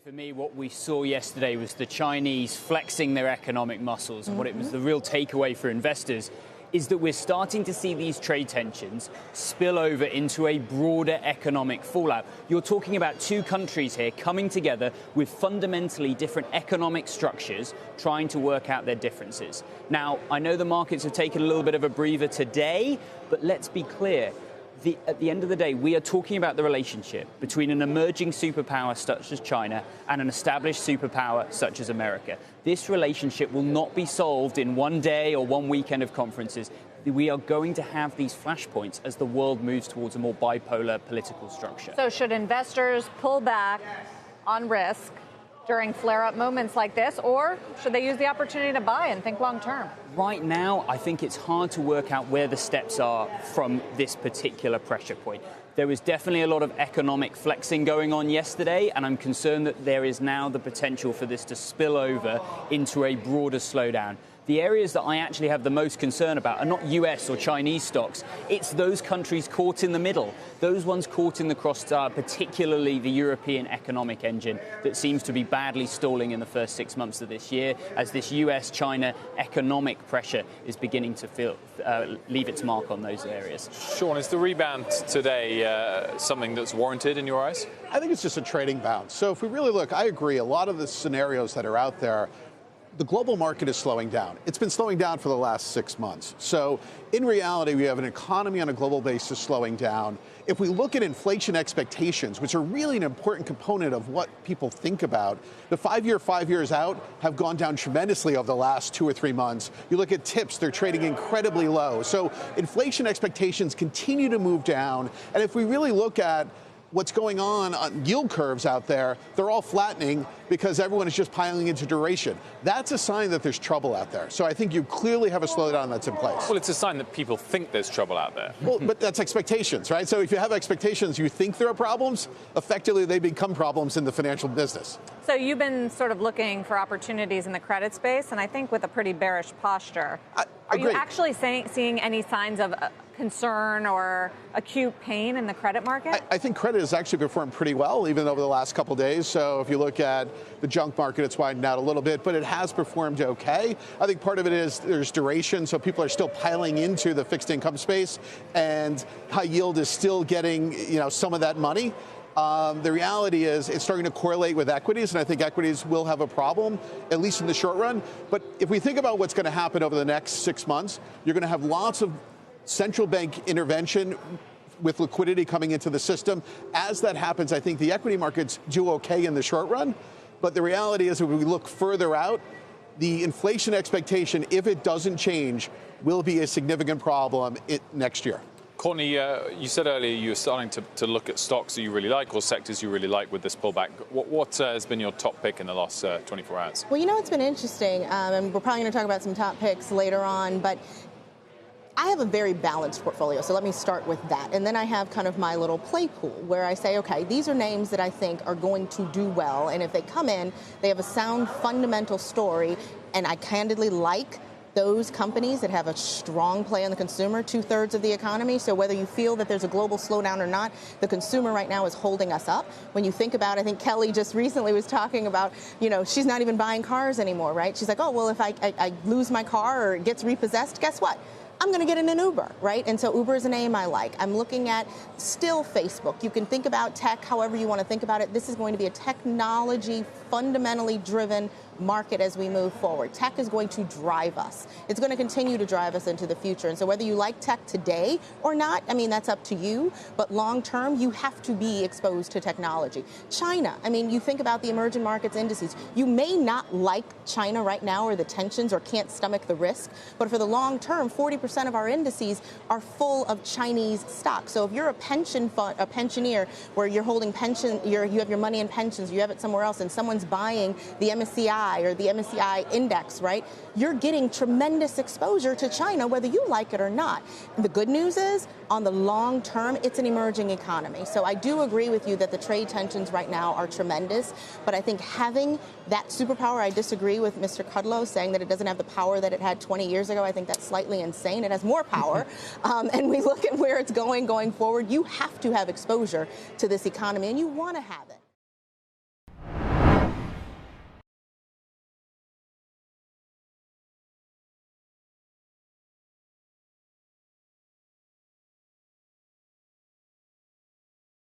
For me, what we saw yesterday was the Chinese flexing their economic muscles. And what it was the real takeaway for investors is that we're starting to see these trade tensions spill over into a broader economic fallout. You're talking about two countries here coming together with fundamentally different economic structures, trying to work out their differences. Now, I know the markets have taken a little bit of a breather today, but let's be clear. At the end of the day, we are talking about the relationship between an emerging superpower such as China and an established superpower such as America. This relationship will not be solved in one day or one weekend of conferences. We are going to have these flashpoints as the world moves towards a more bipolar political structure. So should investors pull back on risk during flare-up moments like this, or should they use the opportunity to buy and think long-term? Right now, I think it's hard to work out where the steps are from this particular pressure point. There was definitely a lot of economic flexing going on yesterday, and I'm concerned that there is now the potential for this to spill over into a broader slowdown. The areas that I actually have the most concern about are not US or Chinese stocks. It's those countries caught in the middle, those ones caught in the crossbar, particularly the European economic engine that seems to be badly stalling in the first 6 months of this year as this US-China economic pressure is beginning to leave its mark on those areas. Shawn, is the rebound today something that's warranted in your eyes? I think it's just a trading bounce. So if we really look, I agree, a lot of the scenarios that are out there, the global market is slowing down. It's been slowing down for the last 6 months. So in reality, we have an economy on a global basis slowing down. If we look at inflation expectations, which are really an important component of what people think about, the 5 years out have gone down tremendously over the last 2 or 3 months. You look at tips, they're trading incredibly low. So inflation expectations continue to move down. And if we really look at what's going on yield curves out there, they're all flattening because everyone is just piling into duration. That's a sign that there's trouble out there. So I think you clearly have a slowdown that's in place. Well, it's a sign that people think there's trouble out there. Well, but that's expectations, right? So if you have expectations, you think there are problems, effectively they become problems in the financial business. So you've been sort of looking for opportunities in the credit space, and I think with a pretty bearish posture. Are you actually seeing any signs of concern or acute pain in the credit market? I think credit has actually performed pretty well, even over the last couple of days. So if you look at the junk market, it's widened out a little bit, but it has performed okay. I think part of it is there's duration, so people are still piling into the fixed income space, and high yield is still getting, some of that money. The reality is it's starting to correlate with equities, and I think equities will have a problem, at least in the short run. But if we think about what's going to happen over the next 6 months, you're going to have lots of central bank intervention with liquidity coming into the system. As that happens, I think the equity markets do okay in the short run. But the reality is, when we look further out, the inflation expectation, if it doesn't change, will be a significant problem next year. Kourtney, you said earlier you were starting to look at stocks that you really like or sectors you really like with this pullback. What has been your top pick in the last 24 hours? Well, it's been interesting, and we're probably going to talk about some top picks later on, but I have a very balanced portfolio, so let me start with that. And then I have kind of my little play pool where I say, okay, these are names that I think are going to do well, and if they come in, they have a sound fundamental story, and I candidly like those companies that have a strong play on the consumer, 2/3 of the economy. So whether you feel that there's a global slowdown or not, the consumer right now is holding us up. When you think about, I think Kelly just recently was talking about, she's not even buying cars anymore, right? She's like, oh, well, if I lose my car or it gets repossessed, guess what? I'm going to get in an Uber, right? And so Uber is a name I like. I'm looking at still Facebook. You can think about tech however you want to think about it. This is going to be a technology fundamentally driven market as we move forward. Tech is going to drive us. It's going to continue to drive us into the future. And so whether you like tech today or not, that's up to you. But long term, you have to be exposed to technology. China, you think about the emerging markets indices. You may not like China right now or the tensions or can't stomach the risk. But for the long term, 40% of our indices are full of Chinese stocks. So if you're a pension fund, a pensioner, where you're holding pension, you have your money in pensions, you have it somewhere else, and someone's buying the MSCI or the MSCI index, right? You're getting tremendous exposure to China, whether you like it or not. And the good news is, on the long term, it's an emerging economy. So I do agree with you that the trade tensions right now are tremendous. But I think having that superpower, I disagree with Mr. Kudlow saying that it doesn't have the power that it had 20 years ago. I think that's slightly insane. It has more power. And we look at where it's going forward. You have to have exposure to this economy, and you want to have it.